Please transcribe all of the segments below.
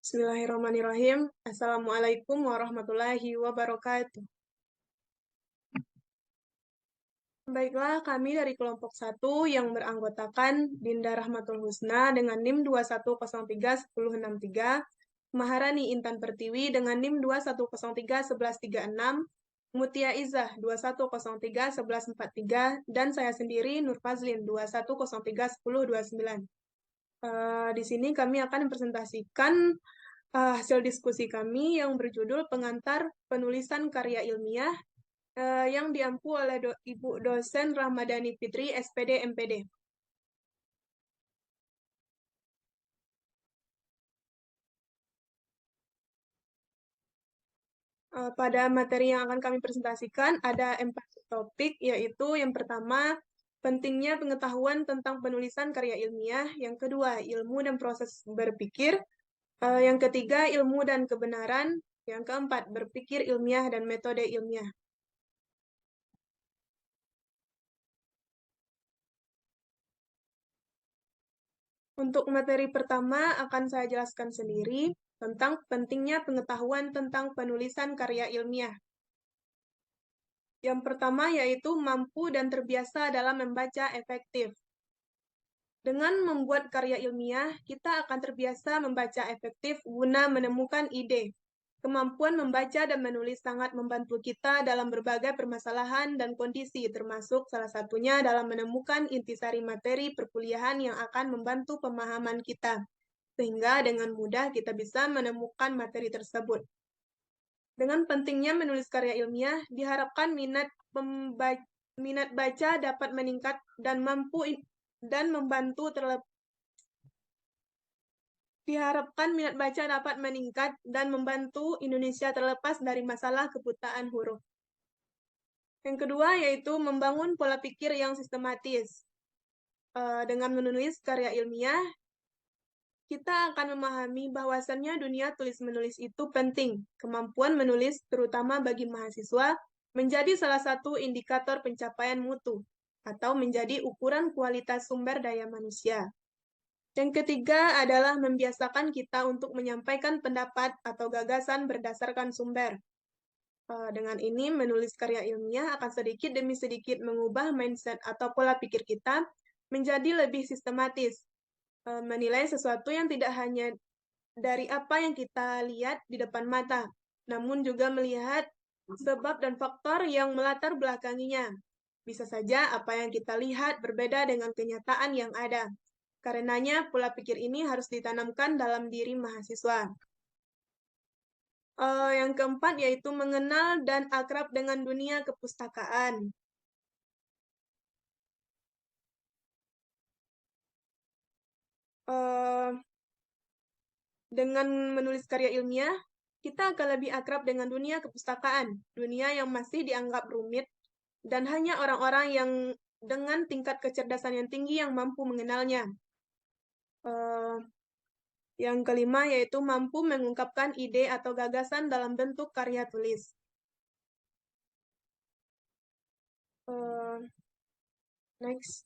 Bismillahirrahmanirrahim. Assalamualaikum warahmatullahi wabarakatuh. Baiklah, kami dari kelompok 1 yang beranggotakan Dinda Rahmatul Husna dengan NIM 21031063, Maharani Intan Pertiwi dengan NIM 21031136, Mutia Izzah 21031143, dan saya sendiri Nur Fazlin 21031029. Di sini kami akan mempresentasikan hasil diskusi kami yang berjudul Pengantar Penulisan Karya Ilmiah yang diampu oleh Ibu dosen Ramadhani Fitri, SPD MPD. Pada materi yang akan kami presentasikan ada 4 topik, yaitu yang pertama, pentingnya pengetahuan tentang penulisan karya ilmiah, yang kedua, ilmu dan proses berpikir, yang ketiga, ilmu dan kebenaran, yang keempat, berpikir ilmiah dan metode ilmiah. Untuk materi pertama akan saya jelaskan sendiri tentang pentingnya pengetahuan tentang penulisan karya ilmiah. Yang pertama yaitu mampu dan terbiasa dalam membaca efektif. Dengan membuat karya ilmiah, kita akan terbiasa membaca efektif guna menemukan ide. Kemampuan membaca dan menulis sangat membantu kita dalam berbagai permasalahan dan kondisi, termasuk salah satunya dalam menemukan intisari materi perkuliahan yang akan membantu pemahaman kita, sehingga dengan mudah kita bisa menemukan materi tersebut. Dengan pentingnya menulis karya ilmiah, diharapkan minat baca dapat meningkat dan membantu Diharapkan minat baca dapat meningkat dan membantu Indonesia terlepas dari masalah kebutaan huruf. Yang kedua yaitu membangun pola pikir yang sistematis. Dengan menulis karya ilmiah, kita akan memahami bahwasannya dunia tulis-menulis itu penting. Kemampuan menulis, terutama bagi mahasiswa, menjadi salah satu indikator pencapaian mutu atau menjadi ukuran kualitas sumber daya manusia. Yang ketiga adalah membiasakan kita untuk menyampaikan pendapat atau gagasan berdasarkan sumber. Dengan ini, menulis karya ilmiah akan sedikit demi sedikit mengubah mindset atau pola pikir kita menjadi lebih sistematis, menilai sesuatu yang tidak hanya dari apa yang kita lihat di depan mata, namun juga melihat sebab dan faktor yang melatar belakanginya. Bisa saja apa yang kita lihat berbeda dengan kenyataan yang ada. Karenanya, pola pikir ini harus ditanamkan dalam diri mahasiswa. Yang keempat yaitu mengenal dan akrab dengan dunia kepustakaan. Dengan menulis karya ilmiah, kita akan lebih akrab dengan dunia kepustakaan, dunia yang masih dianggap rumit, dan hanya orang-orang yang dengan tingkat kecerdasan yang tinggi yang mampu mengenalnya. Yang kelima yaitu mampu mengungkapkan ide atau gagasan dalam bentuk karya tulis. Next.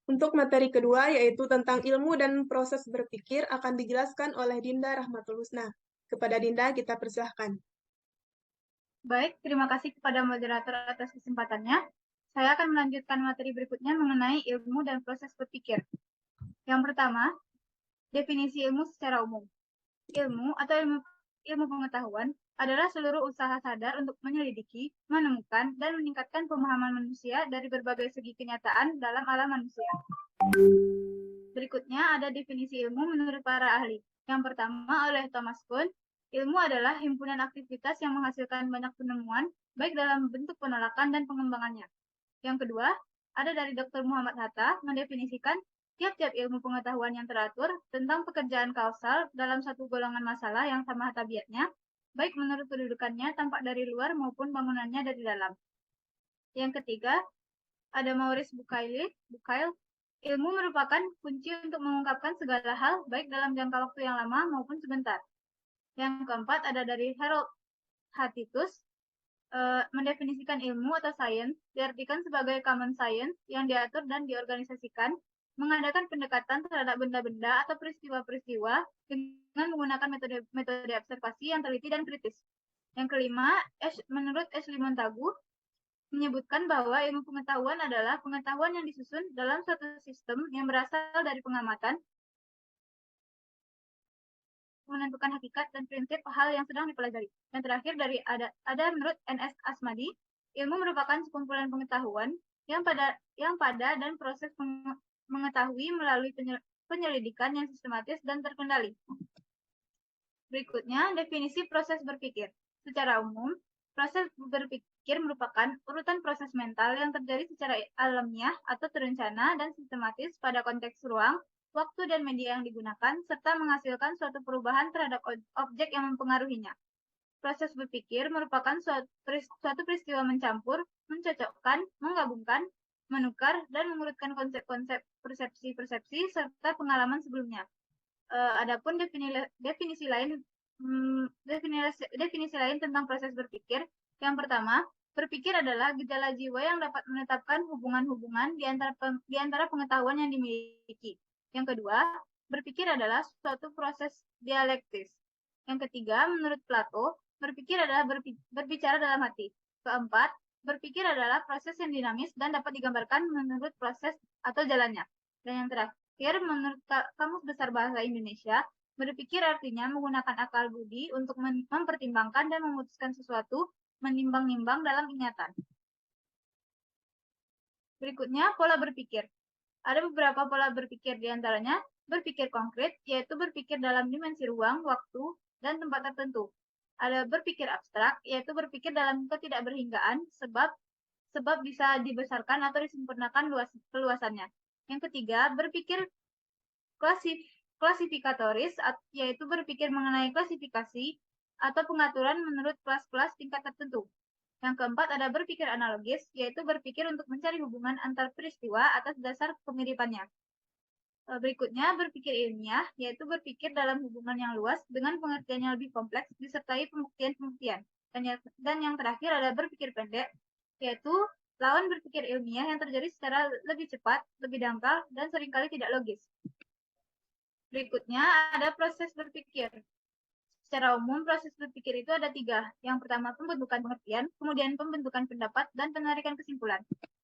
Untuk materi kedua, yaitu tentang ilmu dan proses berpikir, akan dijelaskan oleh Dinda Rahmatul Husna. Kepada Dinda, kita persilahkan. Baik, terima kasih kepada moderator atas kesempatannya. Saya akan melanjutkan materi berikutnya mengenai ilmu dan proses berpikir. Yang pertama, definisi ilmu secara umum. Ilmu atau ilmu pengetahuan adalah seluruh usaha sadar untuk menyelidiki, menemukan, dan meningkatkan pemahaman manusia dari berbagai segi kenyataan dalam alam manusia. Berikutnya ada definisi ilmu menurut para ahli. Yang pertama oleh Thomas Kuhn, ilmu adalah himpunan aktivitas yang menghasilkan banyak penemuan, baik dalam bentuk penolakan dan pengembangannya. Yang kedua, ada dari Dr. Muhammad Hatta mendefinisikan tiap-tiap ilmu pengetahuan yang teratur tentang pekerjaan kausal dalam satu golongan masalah yang sama tabiatnya, baik menurut kedudukannya tampak dari luar maupun bangunannya dari dalam. Yang ketiga, ada Maurice Bucaille, ilmu merupakan kunci untuk mengungkapkan segala hal, baik dalam jangka waktu yang lama maupun sebentar. Yang keempat ada dari Harold Hatitus, mendefinisikan ilmu atau sains diartikan sebagai common science yang diatur dan diorganisasikan mengadakan pendekatan terhadap benda-benda atau peristiwa-peristiwa dengan menggunakan metode observasi yang teliti dan kritis. Yang kelima, menurut Ashley Montagu, menyebutkan bahwa ilmu pengetahuan adalah pengetahuan yang disusun dalam suatu sistem yang berasal dari pengamatan, menentukan hakikat dan prinsip hal yang sedang dipelajari. Yang terakhir ada menurut N.S. Asmadi, ilmu merupakan sekumpulan pengetahuan yang pada dan proses mengetahui melalui penyelidikan yang sistematis dan terkendali. Berikutnya, definisi proses berpikir. Secara umum, proses berpikir merupakan urutan proses mental yang terjadi secara alamiah atau terencana dan sistematis pada konteks ruang, waktu, dan media yang digunakan, serta menghasilkan suatu perubahan terhadap objek yang mempengaruhinya. Proses berpikir merupakan suatu peristiwa mencampur, mencocokkan, menggabungkan, menukar, dan mengurutkan konsep-konsep, persepsi-persepsi, serta pengalaman sebelumnya. Adapun definisi lain tentang proses berpikir. Yang pertama, berpikir adalah gejala jiwa yang dapat menetapkan hubungan-hubungan di antara pengetahuan yang dimiliki. Yang kedua, berpikir adalah suatu proses dialektis. Yang ketiga, menurut Plato, berpikir adalah berbicara dalam hati. Keempat, berpikir adalah proses yang dinamis dan dapat digambarkan menurut proses atau jalannya. Dan yang terakhir, menurut Kamus Besar Bahasa Indonesia, berpikir artinya menggunakan akal budi untuk mempertimbangkan dan memutuskan sesuatu, menimbang-nimbang dalam ingatan. Berikutnya, pola berpikir. Ada beberapa pola berpikir, diantaranya berpikir konkret, yaitu berpikir dalam dimensi ruang, waktu, dan tempat tertentu. Ada berpikir abstrak, yaitu berpikir dalam ketidakberhinggaan, sebab bisa dibesarkan atau disempurnakan keluasannya. Yang ketiga, berpikir klasifikatoris, yaitu berpikir mengenai klasifikasi atau pengaturan menurut kelas-kelas tingkat tertentu. Yang keempat ada berpikir analogis, yaitu berpikir untuk mencari hubungan antar peristiwa atas dasar kemiripannya. Berikutnya, berpikir ilmiah, yaitu berpikir dalam hubungan yang luas dengan pengertian yang lebih kompleks, disertai pembuktian-pembuktian. Dan yang terakhir ada berpikir pendek, yaitu lawan berpikir ilmiah yang terjadi secara lebih cepat, lebih dangkal, dan seringkali tidak logis. Berikutnya ada proses berpikir. Secara umum, proses berpikir itu ada 3. Yang pertama, pembentukan pengertian, kemudian pembentukan pendapat, dan penarikan kesimpulan.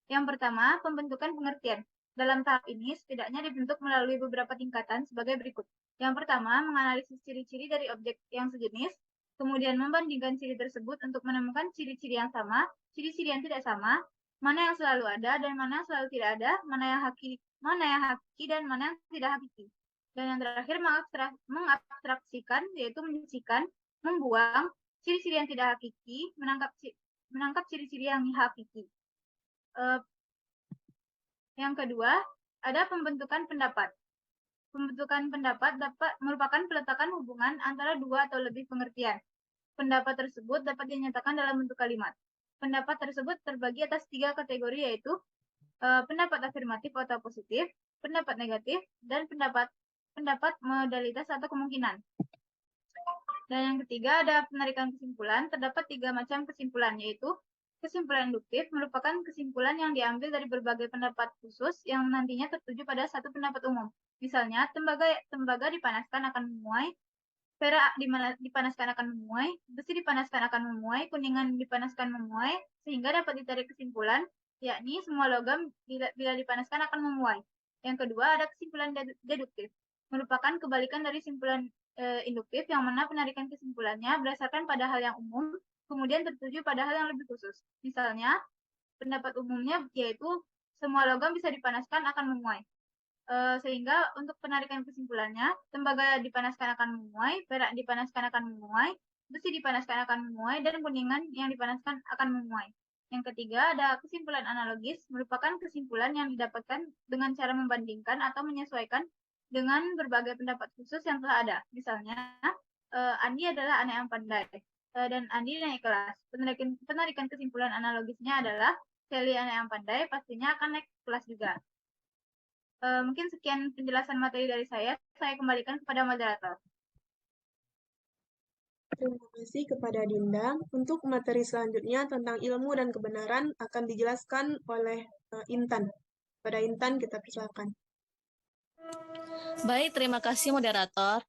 Yang pertama, pembentukan pengertian. Dalam tahap ini, setidaknya dibentuk melalui beberapa tingkatan sebagai berikut. Yang pertama, menganalisis ciri-ciri dari objek yang sejenis, kemudian membandingkan ciri tersebut untuk menemukan ciri-ciri yang sama, ciri-ciri yang tidak sama, mana yang selalu ada dan mana yang selalu tidak ada, mana yang hakiki dan mana yang tidak hakiki. Dan yang terakhir, mengabstraksikan, yaitu menyisihkan, membuang ciri-ciri yang tidak hakiki, menangkap ciri-ciri yang hakiki. Yang kedua, ada pembentukan pendapat. Pembentukan pendapat merupakan peletakan hubungan antara 2 atau lebih pengertian. Pendapat tersebut dapat dinyatakan dalam bentuk kalimat. Pendapat tersebut terbagi atas 3 kategori, yaitu pendapat afirmatif atau positif, pendapat negatif, dan pendapat modalitas atau kemungkinan. Dan yang ketiga ada penarikan kesimpulan. Terdapat 3 macam kesimpulan, yaitu kesimpulan induktif merupakan kesimpulan yang diambil dari berbagai pendapat khusus yang nantinya tertuju pada satu pendapat umum. Misalnya, tembaga dipanaskan akan memuai, perak dipanaskan akan memuai, besi dipanaskan akan memuai, kuningan dipanaskan memuai, sehingga dapat ditarik kesimpulan, yakni semua logam bila dipanaskan akan memuai. Yang kedua ada kesimpulan deduktif, merupakan kebalikan dari simpulan induktif yang mana penarikan kesimpulannya berdasarkan pada hal yang umum, kemudian tertuju pada hal yang lebih khusus. Misalnya, pendapat umumnya yaitu semua logam bisa dipanaskan akan memuai. Sehingga untuk penarikan kesimpulannya, tembaga dipanaskan akan memuai, perak dipanaskan akan memuai, besi dipanaskan akan memuai, dan kuningan yang dipanaskan akan memuai. Yang ketiga ada kesimpulan analogis, merupakan kesimpulan yang didapatkan dengan cara membandingkan atau menyesuaikan dengan berbagai pendapat khusus yang telah ada. Misalnya, Andi adalah anak yang pandai, dan Andi naik kelas. Penarikan kesimpulan analogisnya adalah Sally anak yang pandai, pastinya akan naik kelas juga. Mungkin sekian penjelasan materi dari saya kembalikan kepada moderator. Terima kasih kepada Dinda. Untuk materi selanjutnya tentang ilmu dan kebenaran akan dijelaskan oleh Intan. Pada Intan kita persilakan. Baik, terima kasih moderator.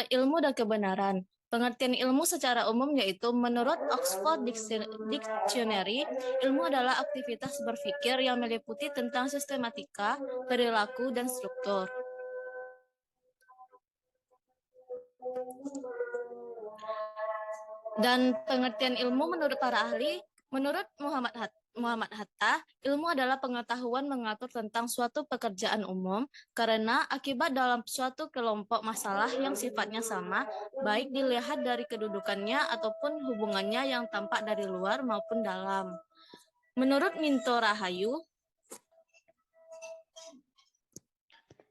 Ilmu dan kebenaran. Pengertian ilmu secara umum yaitu menurut Oxford Dictionary, ilmu adalah aktivitas berpikir yang meliputi tentang sistematika, perilaku, dan struktur. Dan pengertian ilmu menurut para ahli, menurut Muhammad Hatta, ilmu adalah pengetahuan mengatur tentang suatu pekerjaan umum karena akibat dalam suatu kelompok masalah yang sifatnya sama, baik dilihat dari kedudukannya ataupun hubungannya yang tampak dari luar maupun dalam. Menurut Minto Rahayu,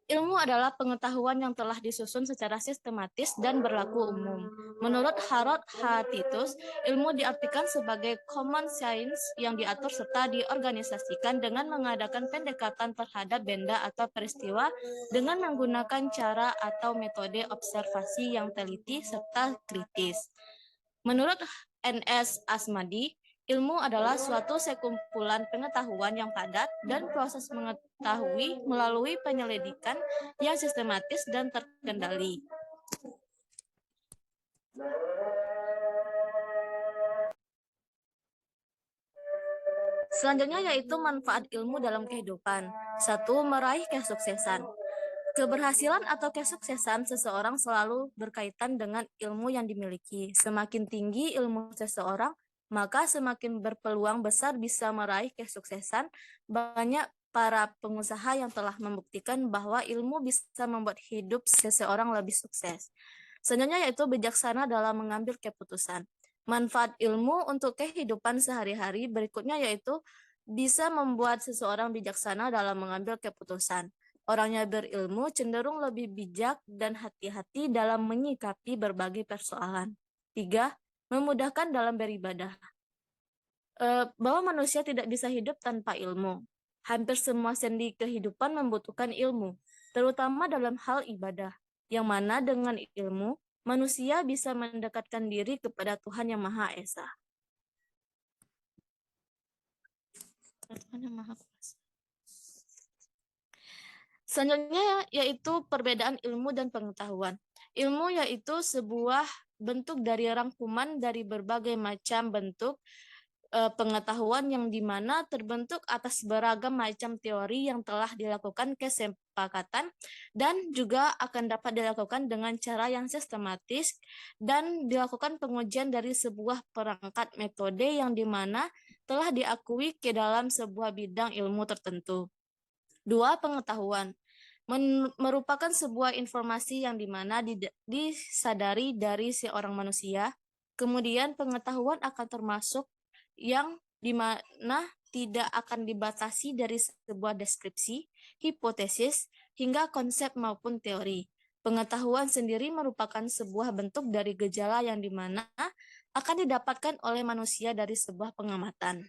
ilmu adalah pengetahuan yang telah disusun secara sistematis dan berlaku umum. Menurut Harold H. Titus, ilmu diartikan sebagai common science yang diatur serta diorganisasikan dengan mengadakan pendekatan terhadap benda atau peristiwa dengan menggunakan cara atau metode observasi yang teliti serta kritis. Menurut N.S. Asmadi, ilmu adalah suatu sekumpulan pengetahuan yang padat dan proses mengetahui melalui penyelidikan yang sistematis dan terkendali. Selanjutnya yaitu manfaat ilmu dalam kehidupan. 1. Meraih kesuksesan. Keberhasilan atau kesuksesan seseorang selalu berkaitan dengan ilmu yang dimiliki. Semakin tinggi ilmu seseorang, maka semakin berpeluang besar bisa meraih kesuksesan. Banyak para pengusaha yang telah membuktikan bahwa ilmu bisa membuat hidup seseorang lebih sukses. Selanjutnya yaitu bijaksana dalam mengambil keputusan. Manfaat ilmu untuk kehidupan sehari-hari berikutnya yaitu bisa membuat seseorang bijaksana dalam mengambil keputusan. Orang yang berilmu cenderung lebih bijak dan hati-hati dalam menyikapi berbagai persoalan. 3. Memudahkan dalam beribadah. Bahwa manusia tidak bisa hidup tanpa ilmu. Hampir semua sendi kehidupan membutuhkan ilmu, terutama dalam hal ibadah, yang mana dengan ilmu, manusia bisa mendekatkan diri kepada Tuhan Yang Maha Esa. Tuhan Yang Maha Kuasa. Selanjutnya yaitu perbedaan ilmu dan pengetahuan. Ilmu yaitu sebuah bentuk dari rangkuman dari berbagai macam bentuk pengetahuan yang dimana terbentuk atas beragam macam teori yang telah dilakukan kesepakatan dan juga akan dapat dilakukan dengan cara yang sistematis dan dilakukan pengujian dari sebuah perangkat metode yang dimana telah diakui ke dalam sebuah bidang ilmu tertentu. 2. Pengetahuan merupakan sebuah informasi yang dimana disadari dari seorang manusia. Kemudian pengetahuan akan termasuk yang dimana tidak akan dibatasi dari sebuah deskripsi, hipotesis, hingga konsep maupun teori. Pengetahuan sendiri merupakan sebuah bentuk dari gejala yang dimana akan didapatkan oleh manusia dari sebuah pengamatan.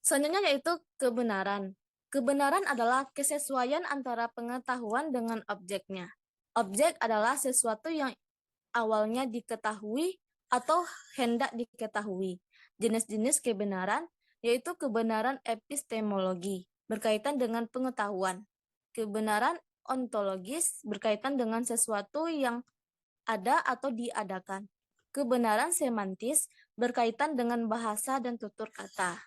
Selanjutnya yaitu kebenaran. Kebenaran adalah kesesuaian antara pengetahuan dengan objeknya. Objek adalah sesuatu yang awalnya diketahui atau hendak diketahui. Jenis-jenis kebenaran yaitu kebenaran epistemologi berkaitan dengan pengetahuan. Kebenaran ontologis berkaitan dengan sesuatu yang ada atau diadakan. Kebenaran semantis berkaitan dengan bahasa dan tutur kata.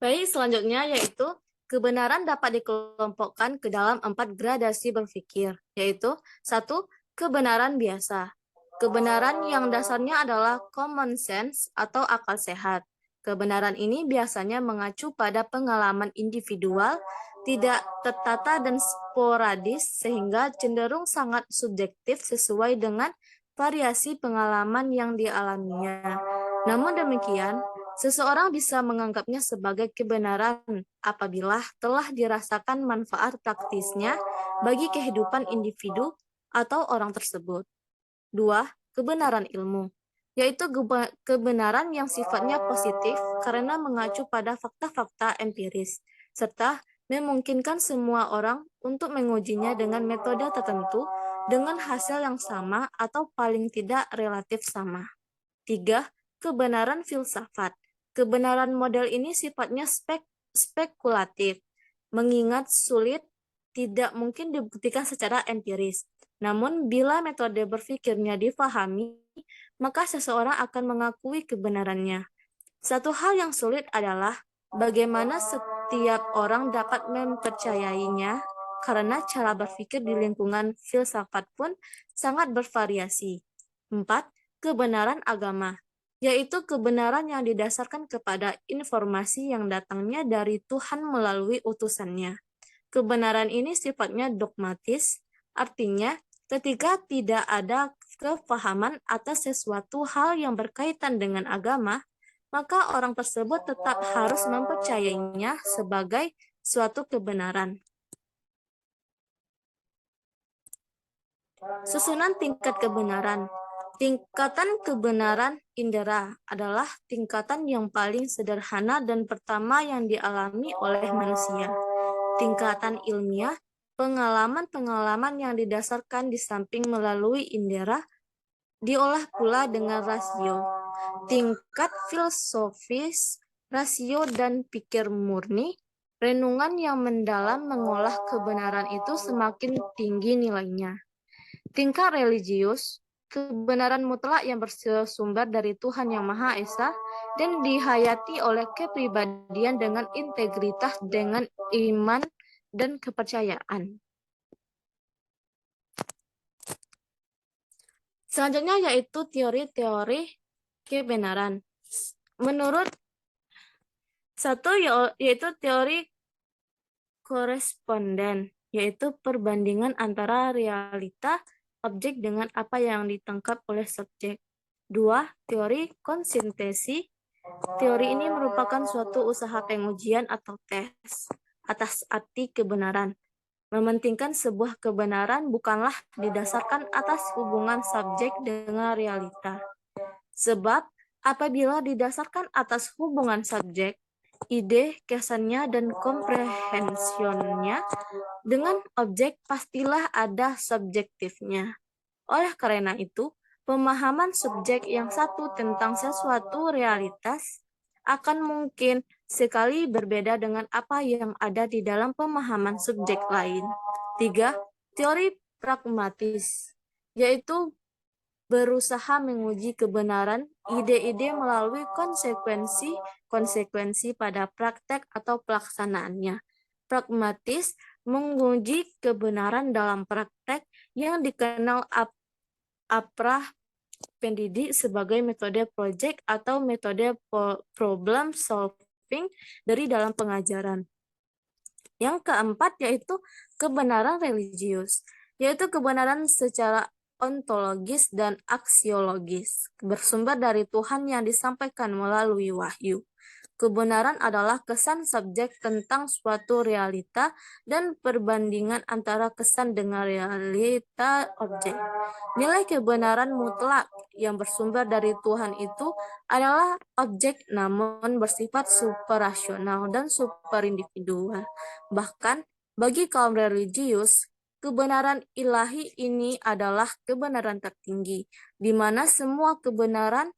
Baik, selanjutnya yaitu kebenaran dapat dikelompokkan ke dalam 4 gradasi berpikir, yaitu 1. Kebenaran biasa. Kebenaran yang dasarnya adalah common sense atau akal sehat. Kebenaran ini biasanya mengacu pada pengalaman individual, tidak tertata dan sporadis sehingga cenderung sangat subjektif sesuai dengan variasi pengalaman yang dialaminya. Namun demikian, seseorang bisa menganggapnya sebagai kebenaran apabila telah dirasakan manfaat praktisnya bagi kehidupan individu atau orang tersebut. 2. Kebenaran ilmu, yaitu kebenaran yang sifatnya positif karena mengacu pada fakta-fakta empiris, serta memungkinkan semua orang untuk mengujinya dengan metode tertentu dengan hasil yang sama atau paling tidak relatif sama. 3. Kebenaran filsafat. Kebenaran model ini sifatnya spekulatif, mengingat sulit tidak mungkin dibuktikan secara empiris. Namun, bila metode berpikirnya difahami, maka seseorang akan mengakui kebenarannya. Satu hal yang sulit adalah bagaimana setiap orang dapat mempercayainya, karena cara berpikir di lingkungan filsafat pun sangat bervariasi. 4. Kebenaran agama, yaitu kebenaran yang didasarkan kepada informasi yang datangnya dari Tuhan melalui utusannya. Kebenaran ini sifatnya dogmatis, artinya ketika tidak ada kefahaman atas sesuatu hal yang berkaitan dengan agama, maka orang tersebut tetap harus mempercayainya sebagai suatu kebenaran. Susunan tingkat kebenaran. Tingkatan kebenaran indera adalah tingkatan yang paling sederhana dan pertama yang dialami oleh manusia. Tingkatan ilmiah, pengalaman-pengalaman yang didasarkan di samping melalui indera, diolah pula dengan rasio. Tingkat filosofis, rasio dan pikir murni, renungan yang mendalam mengolah kebenaran itu semakin tinggi nilainya. Tingkat religius, kebenaran mutlak yang bersumber dari Tuhan Yang Maha Esa dan dihayati oleh kepribadian dengan integritas dengan iman dan kepercayaan. Selanjutnya yaitu teori-teori kebenaran. Menurut satu yaitu teori koresponden, yaitu perbandingan antara realita objek dengan apa yang ditangkap oleh subjek. 2. Teori konsintesi. Teori ini merupakan suatu usaha pengujian atau tes atas arti kebenaran. Mementingkan sebuah kebenaran bukanlah didasarkan atas hubungan subjek dengan realita. Sebab apabila didasarkan atas hubungan subjek, ide, kesannya, dan komprehensionnya dengan objek pastilah ada subjektifnya. Oleh karena itu, pemahaman subjek yang satu tentang sesuatu realitas akan mungkin sekali berbeda dengan apa yang ada di dalam pemahaman subjek lain. 3. Teori pragmatis, yaitu berusaha menguji kebenaran ide-ide melalui konsekuensi pada praktek atau pelaksanaannya. Pragmatis menguji kebenaran dalam praktek yang dikenal aprah pendidik sebagai metode project atau metode problem solving dari dalam pengajaran. Yang keempat yaitu kebenaran religius, yaitu kebenaran secara ontologis dan aksiologis, bersumber dari Tuhan yang disampaikan melalui wahyu. Kebenaran adalah kesan subjek tentang suatu realita dan perbandingan antara kesan dengan realita objek. Nilai kebenaran mutlak yang bersumber dari Tuhan itu adalah objek namun bersifat superrasional dan superindividual. Bahkan bagi kaum religius, kebenaran ilahi ini adalah kebenaran tertinggi, di mana semua kebenaran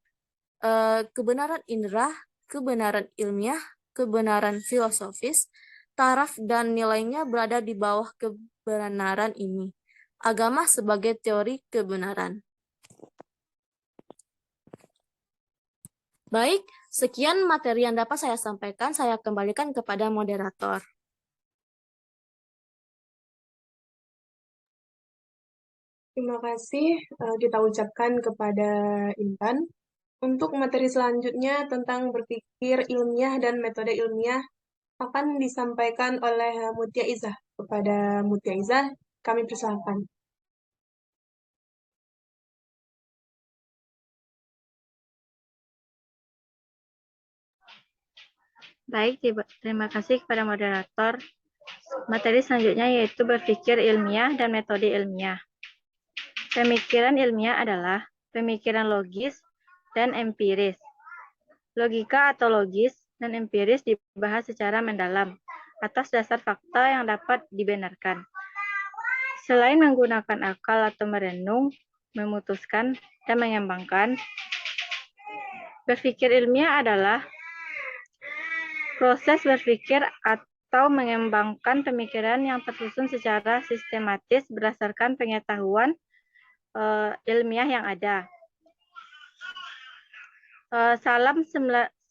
indera, kebenaran ilmiah, kebenaran filosofis, taraf dan nilainya berada di bawah kebenaran ini. Agama sebagai teori kebenaran. Baik, sekian materi yang dapat saya sampaikan. Saya kembalikan kepada moderator. Terima kasih kita ucapkan kepada Intan. Untuk materi selanjutnya tentang berpikir ilmiah dan metode ilmiah akan disampaikan oleh Mutia Izah. Kepada Mutia Izah, kami persilahkan. Baik, terima kasih kepada moderator. Materi selanjutnya yaitu berpikir ilmiah dan metode ilmiah. Pemikiran ilmiah adalah pemikiran logis dan empiris. Logika atau logis dan empiris dibahas secara mendalam atas dasar fakta yang dapat dibenarkan. Selain menggunakan akal atau merenung, memutuskan, dan mengembangkan, berpikir ilmiah adalah proses berpikir atau mengembangkan pemikiran yang tersusun secara sistematis berdasarkan pengetahuan ilmiah yang ada. Salam 1997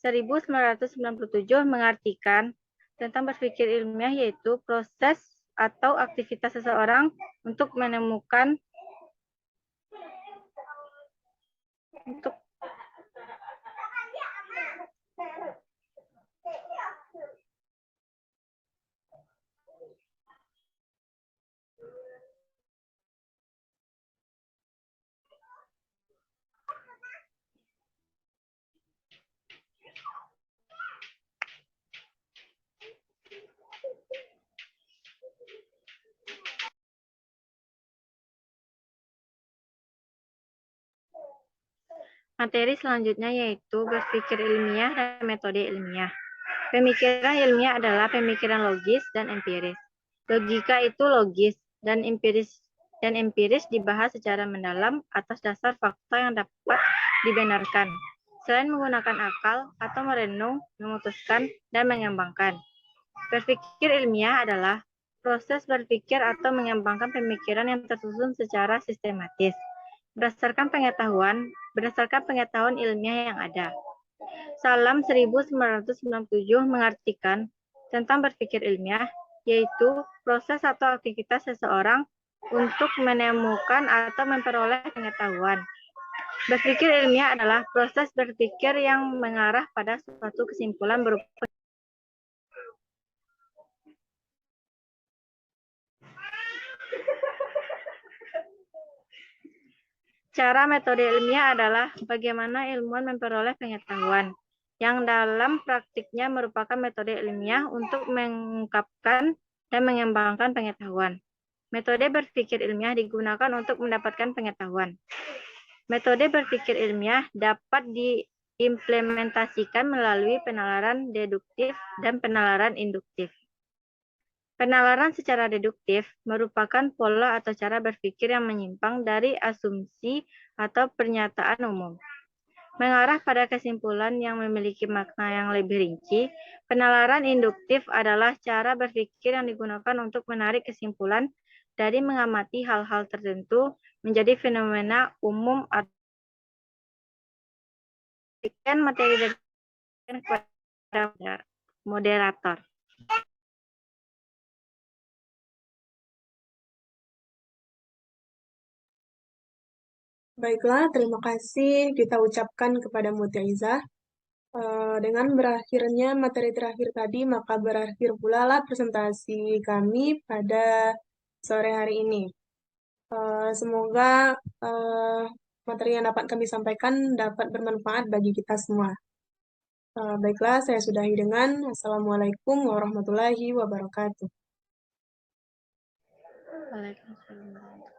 mengartikan tentang berpikir ilmiah yaitu proses atau aktivitas seseorang untuk menemukan materi selanjutnya yaitu berpikir ilmiah dan metode ilmiah. Pemikiran ilmiah adalah pemikiran logis dan empiris. Logika itu logis dan empiris dibahas secara mendalam atas dasar fakta yang dapat dibenarkan. Selain menggunakan akal atau merenung, memutuskan, dan mengembangkan. Berpikir ilmiah adalah proses berpikir atau mengembangkan pemikiran yang tersusun secara sistematis berdasarkan pengetahuan ilmiah yang ada. Salam 1997 mengartikan tentang berpikir ilmiah, yaitu proses atau aktivitas seseorang untuk menemukan atau memperoleh pengetahuan. Berpikir ilmiah adalah proses berpikir yang mengarah pada suatu kesimpulan berupa cara metode ilmiah adalah bagaimana ilmuwan memperoleh pengetahuan, yang dalam praktiknya merupakan metode ilmiah untuk mengungkapkan dan mengembangkan pengetahuan. Metode berpikir ilmiah digunakan untuk mendapatkan pengetahuan. Metode berpikir ilmiah dapat diimplementasikan melalui penalaran deduktif dan penalaran induktif. Penalaran secara deduktif merupakan pola atau cara berpikir yang menyimpang dari asumsi atau pernyataan umum, mengarah pada kesimpulan yang memiliki makna yang lebih rinci. Penalaran induktif adalah cara berpikir yang digunakan untuk menarik kesimpulan dari mengamati hal-hal tertentu menjadi fenomena umum atau materi dari kepada moderator. Baiklah, terima kasih kita ucapkan kepada Mutia Izah. Dengan berakhirnya materi terakhir tadi, maka berakhir pula lah presentasi kami pada sore hari ini. Semoga materi yang dapat kami sampaikan dapat bermanfaat bagi kita semua. Baiklah, saya sudahi dengan Assalamualaikum warahmatullahi wabarakatuh. Waalaikumsalam.